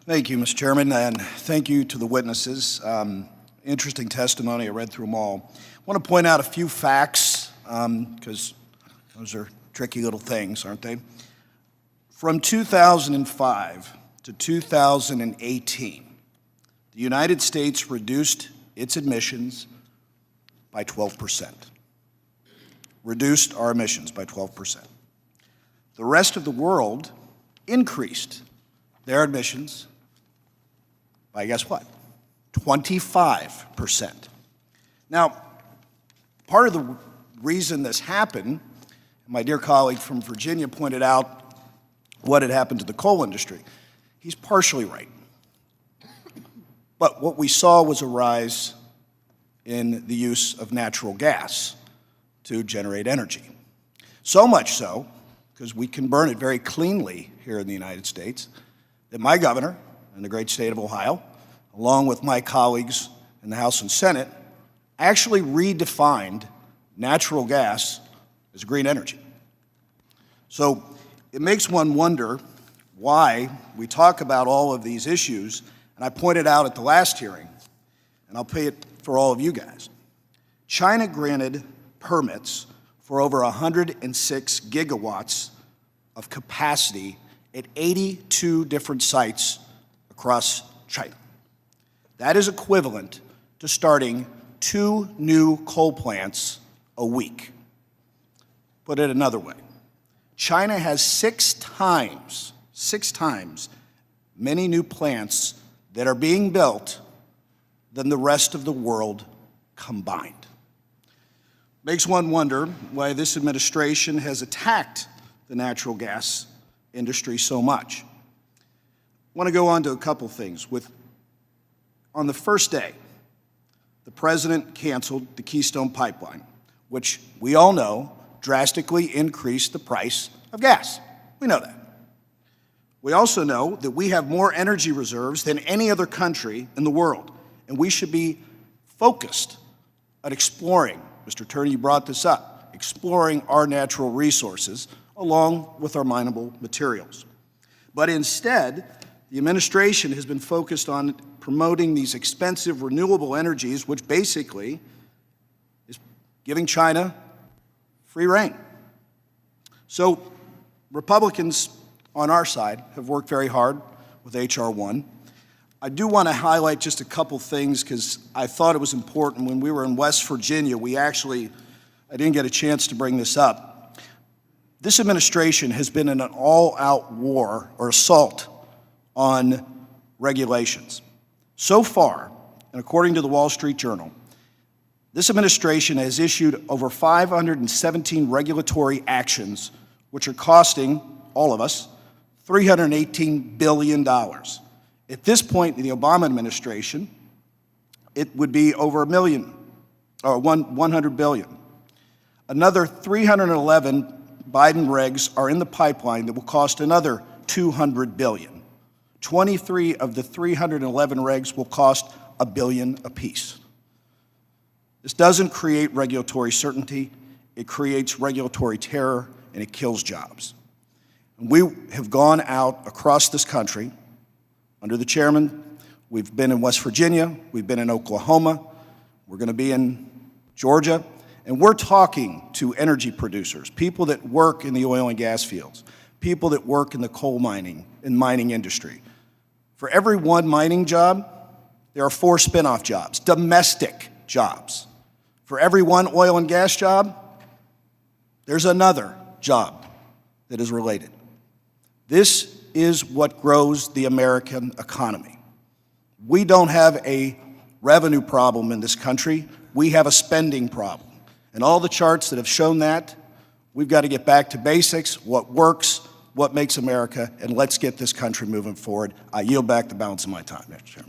Thank you, Mr. Chairman, and thank you to the witnesses. Interesting testimony. I read through them all. I want to point out a few facts, because those are tricky little things, aren't they? From 2005 to 2018, the United States reduced its emissions by 12%. Reduced our emissions by 12%. The rest of the world increased their emissions by, guess what, 25%. Now, part of the reason this happened, my dear colleague from Virginia pointed out what had happened to the coal industry. He's partially right. But what we saw was a rise in the use of natural gas to generate energy. So much so, because we can burn it very cleanly here in the United States, that my governor in the great state of Ohio, along with my colleagues in the House and Senate, actually redefined natural gas as green energy. So it makes one wonder why we talk about all of these issues, and I pointed out at the last hearing, and I'll pay it for all of you guys. China granted permits for over 106 gigawatts of capacity at 82 different sites across China. That is equivalent to starting 2 new coal plants a week. Put it another way, China has 6 times many new plants that are being built than the rest of the world combined. Makes one wonder why this administration has attacked the natural gas industry so much. I want to go on to a couple things. On the first day, the president canceled the Keystone Pipeline, which we all know drastically increased the price of gas. We know that. We also know that we have more energy reserves than any other country in the world, and we should be focused on exploring, Mr. Attorney, you brought this up, exploring our natural resources along with our mineable materials. But instead, the administration has been focused on promoting these expensive renewable energies, which basically is giving China free rein. So Republicans on our side have worked very hard with H.R. 1. I do want to highlight just a couple things because I thought it was important. When we were in West Virginia, I didn't get a chance to bring this up. This administration has been in an all-out war or assault on regulations. So far, and according to the Wall Street Journal, this administration has issued over 517 regulatory actions, which are costing all of us $318 billion. At this point in the Obama administration, it would be over $100 billion. Another 311 Biden regs are in the pipeline that will cost another $200 billion. 23 of the 311 regs will cost $1 billion apiece. This doesn't create regulatory certainty, it creates regulatory terror, and it kills jobs. And we have gone out across this country under the chairman. We've been in West Virginia, we've been in Oklahoma, we're going to be in Georgia, and we're talking to energy producers, people that work in the oil and gas fields, people that work in the coal mining and mining industry. For every one mining job, there are 4 spin-off jobs, domestic jobs. For every one oil and gas job, there's another job that is related. This is what grows the American economy. We don't have a revenue problem in this country, we have a spending problem. And all the charts that have shown that, we've got to get back to basics, what works, what makes America, and let's get this country moving forward. I yield back the balance of my time, Mr. Chairman.